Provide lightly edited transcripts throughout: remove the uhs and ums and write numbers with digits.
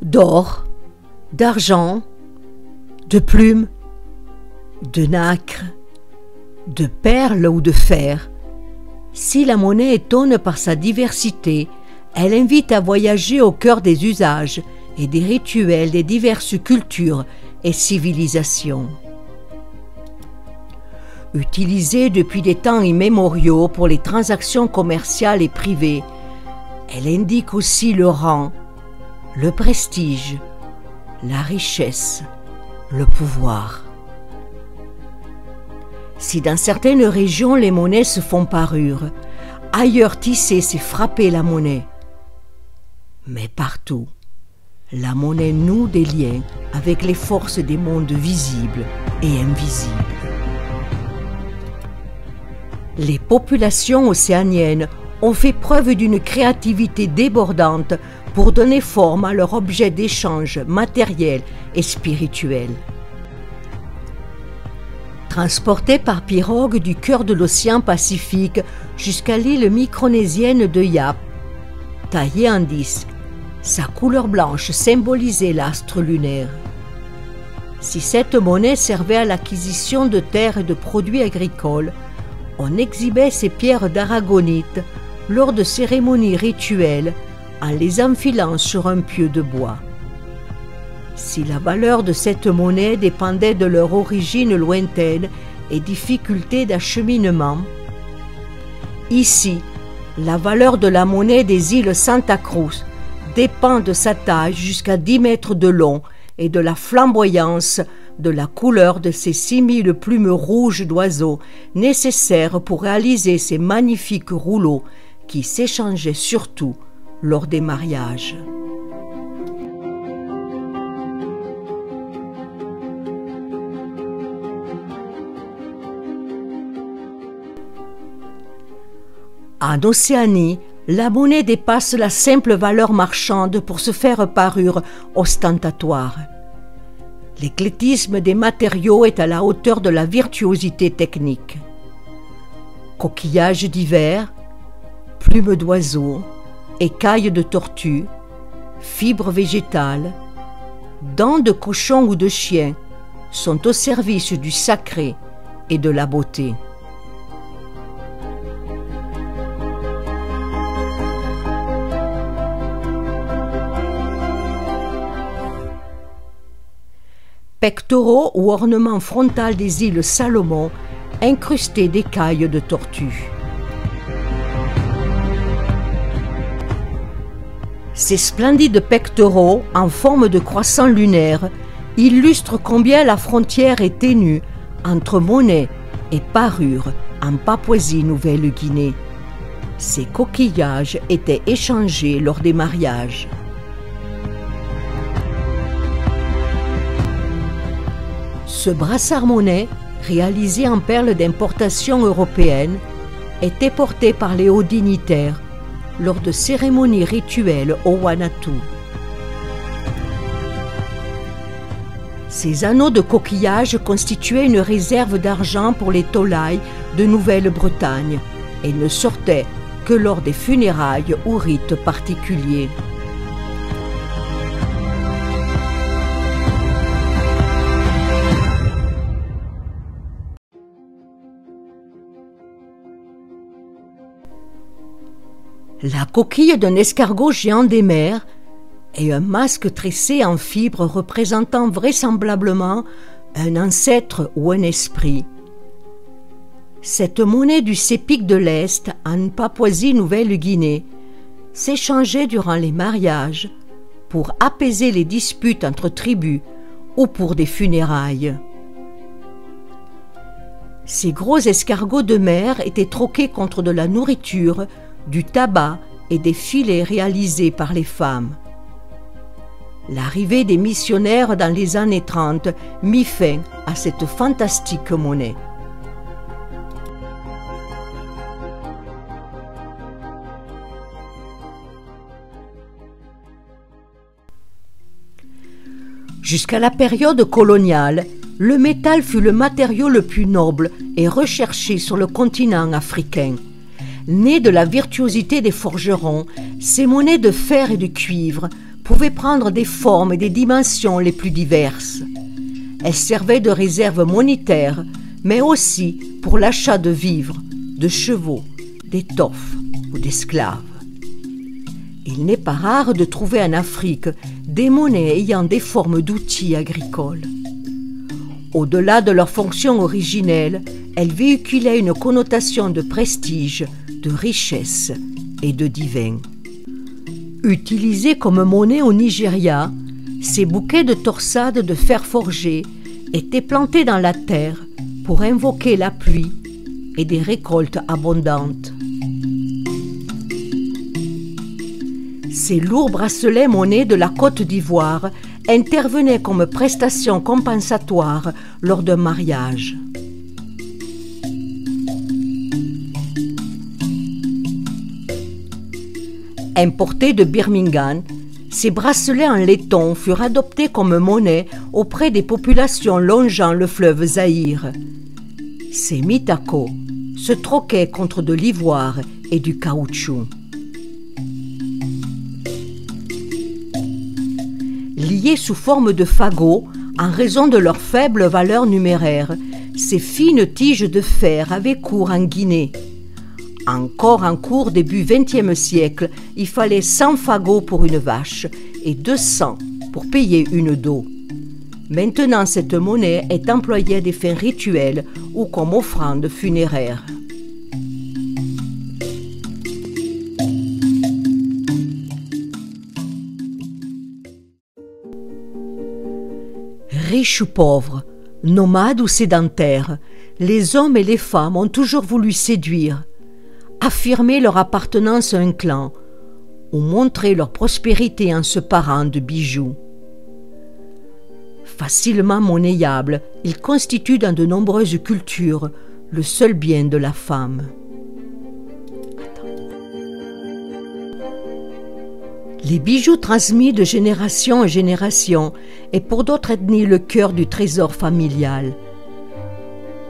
d'or, d'argent, de plumes, de nacre, de perles ou de fer. Si la monnaie étonne par sa diversité, elle invite à voyager au cœur des usages et des rituels des diverses cultures et civilisations. Utilisée depuis des temps immémoriaux pour les transactions commerciales et privées, elle indique aussi le rang, le prestige, la richesse, le pouvoir. Si dans certaines régions les monnaies se font parure, ailleurs tisser c'est frapper la monnaie. Mais partout, la monnaie noue des liens avec les forces des mondes visibles et invisibles. Les populations océaniennes ont fait preuve d'une créativité débordante pour donner forme à leur objet d'échange matériel et spirituel. Transportée par pirogue du cœur de l'océan Pacifique jusqu'à l'île micronésienne de Yap, taillée en disque, sa couleur blanche symbolisait l'astre lunaire. Si cette monnaie servait à l'acquisition de terres et de produits agricoles, on exhibait ces pierres d'aragonite lors de cérémonies rituelles en les enfilant sur un pieu de bois. Si la valeur de cette monnaie dépendait de leur origine lointaine et difficulté d'acheminement, ici, la valeur de la monnaie des îles Santa Cruz dépend de sa taille jusqu'à 10 mètres de long et de la flamboyance de la couleur de ces 6000 plumes rouges d'oiseaux nécessaires pour réaliser ces magnifiques rouleaux qui s'échangeaient surtout lors des mariages. En Océanie, la monnaie dépasse la simple valeur marchande pour se faire parure ostentatoire. L'éclectisme des matériaux est à la hauteur de la virtuosité technique. Coquillages divers, plumes d'oiseaux, écailles de tortue, fibres végétales, dents de cochon ou de chien sont au service du sacré et de la beauté. Pectoraux ou ornements frontal des îles Salomon incrustés d'écailles de tortue. Ces splendides pectoraux en forme de croissant lunaire illustrent combien la frontière est ténue entre monnaie et parure en Papouasie-Nouvelle-Guinée. Ces coquillages étaient échangés lors des mariages. Ce brassard-monnaie, réalisé en perles d'importation européenne, était porté par les hauts dignitaires lors de cérémonies rituelles au Wanatu. Ces anneaux de coquillage constituaient une réserve d'argent pour les tolaïs de Nouvelle-Bretagne et ne sortaient que lors des funérailles ou rites particuliers. La coquille d'un escargot géant des mers et un masque tressé en fibres représentant vraisemblablement un ancêtre ou un esprit. Cette monnaie du Sepik de l'Est en Papouasie-Nouvelle-Guinée s'échangeait durant les mariages pour apaiser les disputes entre tribus ou pour des funérailles. Ces gros escargots de mer étaient troqués contre de la nourriture, du tabac et des filets réalisés par les femmes. L'arrivée des missionnaires dans les années 30 mit fin à cette fantastique monnaie. Jusqu'à la période coloniale, le métal fut le matériau le plus noble et recherché sur le continent africain. Nées de la virtuosité des forgerons, ces monnaies de fer et de cuivre pouvaient prendre des formes et des dimensions les plus diverses. Elles servaient de réserve monétaire, mais aussi pour l'achat de vivres, de chevaux, d'étoffes ou d'esclaves. Il n'est pas rare de trouver en Afrique des monnaies ayant des formes d'outils agricoles. Au-delà de leur fonction originelle, elles véhiculaient une connotation de prestige, de richesse et de divin. Utilisées comme monnaie au Nigeria, ces bouquets de torsades de fer forgé étaient plantés dans la terre pour invoquer la pluie et des récoltes abondantes. Ces lourds bracelets monnaie de la Côte d'Ivoire intervenaient comme prestation compensatoire lors d'un mariage. Importés de Birmingham, ces bracelets en laiton furent adoptés comme monnaie auprès des populations longeant le fleuve Zaïre. Ces mitakos se troquaient contre de l'ivoire et du caoutchouc. Liés sous forme de fagots, en raison de leur faible valeur numéraire, ces fines tiges de fer avaient cours en Guinée. Encore en cours début XXe siècle, il fallait 100 fagots pour une vache et 200 pour payer une dot. Maintenant, cette monnaie est employée à des fins rituelles ou comme offrande funéraire. Riches ou pauvres, nomades ou sédentaires, les hommes et les femmes ont toujours voulu séduire, affirmer leur appartenance à un clan ou montrer leur prospérité en se parant de bijoux. Facilement monnayables, ils constituent dans de nombreuses cultures le seul bien de la femme. Les bijoux transmis de génération en génération est pour d'autres ethnies le cœur du trésor familial.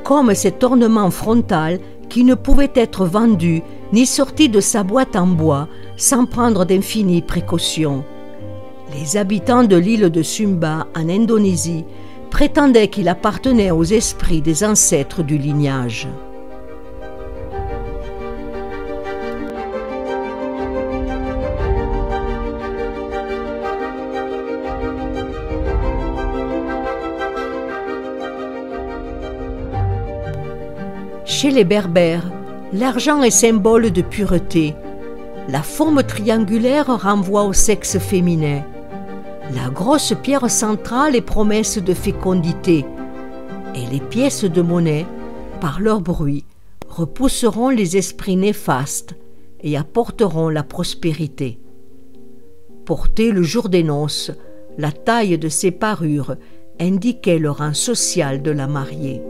Comme cet ornement frontal qui ne pouvait être vendu ni sorti de sa boîte en bois sans prendre d'infinies précautions. Les habitants de l'île de Sumba en Indonésie prétendaient qu'il appartenait aux esprits des ancêtres du lignage. Chez les Berbères, l'argent est symbole de pureté. La forme triangulaire renvoie au sexe féminin. La grosse pierre centrale est promesse de fécondité. Et les pièces de monnaie, par leur bruit, repousseront les esprits néfastes et apporteront la prospérité. Portées le jour des noces, la taille de ces parures indiquait le rang social de la mariée.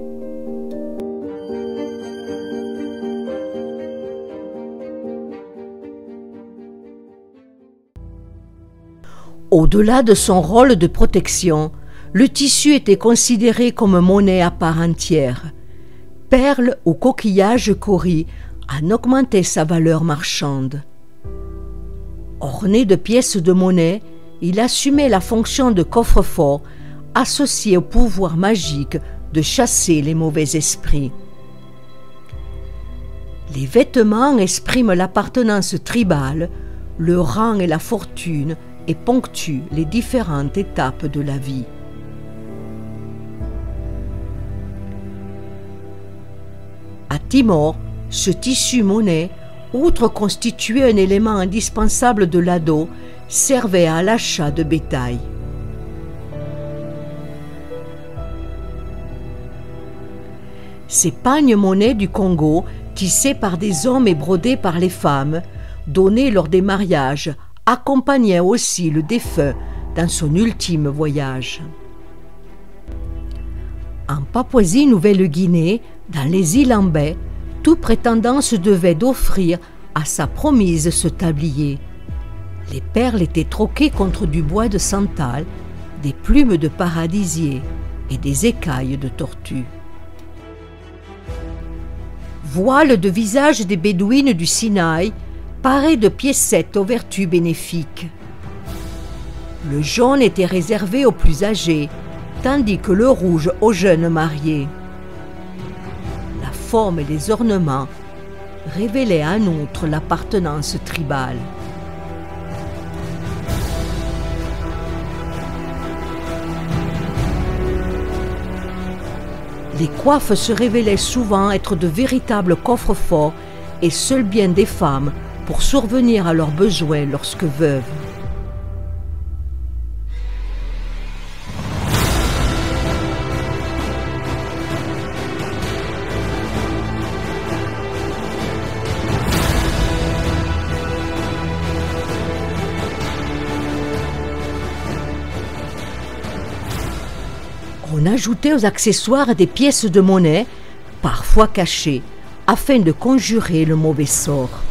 Au-delà de son rôle de protection, le tissu était considéré comme monnaie à part entière. Perles ou coquillages cauris en augmentaient sa valeur marchande. Orné de pièces de monnaie, il assumait la fonction de coffre-fort associé au pouvoir magique de chasser les mauvais esprits. Les vêtements expriment l'appartenance tribale, le rang et la fortune et ponctuent les différentes étapes de la vie. À Timor, ce tissu monnaie, outre constituer un élément indispensable de l'ado, servait à l'achat de bétail. Ces pagnes monnaie du Congo, tissés par des hommes et brodés par les femmes, donnés lors des mariages, accompagnait aussi le défunt dans son ultime voyage. En Papouasie-Nouvelle-Guinée, dans les îles en baie, tout prétendant se devait d'offrir à sa promise ce tablier. Les perles étaient troquées contre du bois de santal, des plumes de paradisier et des écailles de tortue. Voile de visage des bédouines du Sinaï, paré de piécettes aux vertus bénéfiques. Le jaune était réservé aux plus âgés, tandis que le rouge aux jeunes mariés. La forme et les ornements révélaient en outre l'appartenance tribale. Les coiffes se révélaient souvent être de véritables coffres-forts et seuls biens des femmes pour survenir à leurs besoins lorsque veuves. On ajoutait aux accessoires des pièces de monnaie, parfois cachées, afin de conjurer le mauvais sort.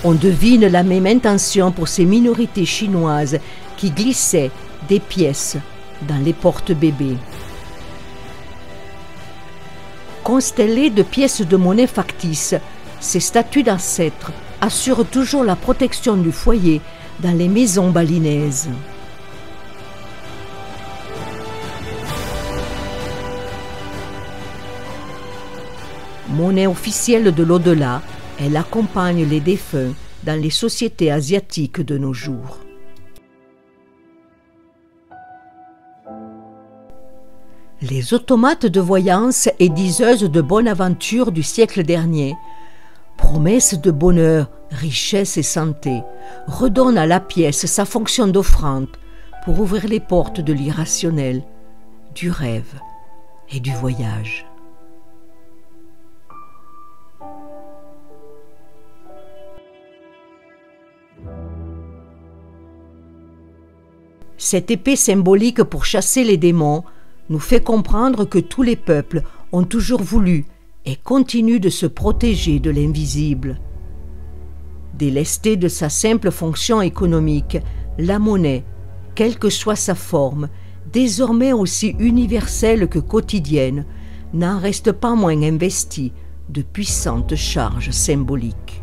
On devine la même intention pour ces minorités chinoises qui glissaient des pièces dans les porte-bébés. Constellées de pièces de monnaie factices, ces statues d'ancêtres assurent toujours la protection du foyer dans les maisons balinaises. Monnaie officielle de l'au-delà, elle accompagne les défunts dans les sociétés asiatiques de nos jours. Les automates de voyance et diseuses de bonne aventure du siècle dernier, promesses de bonheur, richesse et santé, redonnent à la pièce sa fonction d'offrande pour ouvrir les portes de l'irrationnel, du rêve et du voyage. Cette épée symbolique pour chasser les démons nous fait comprendre que tous les peuples ont toujours voulu et continuent de se protéger de l'invisible. Délestée de sa simple fonction économique, la monnaie, quelle que soit sa forme, désormais aussi universelle que quotidienne, n'en reste pas moins investie de puissantes charges symboliques.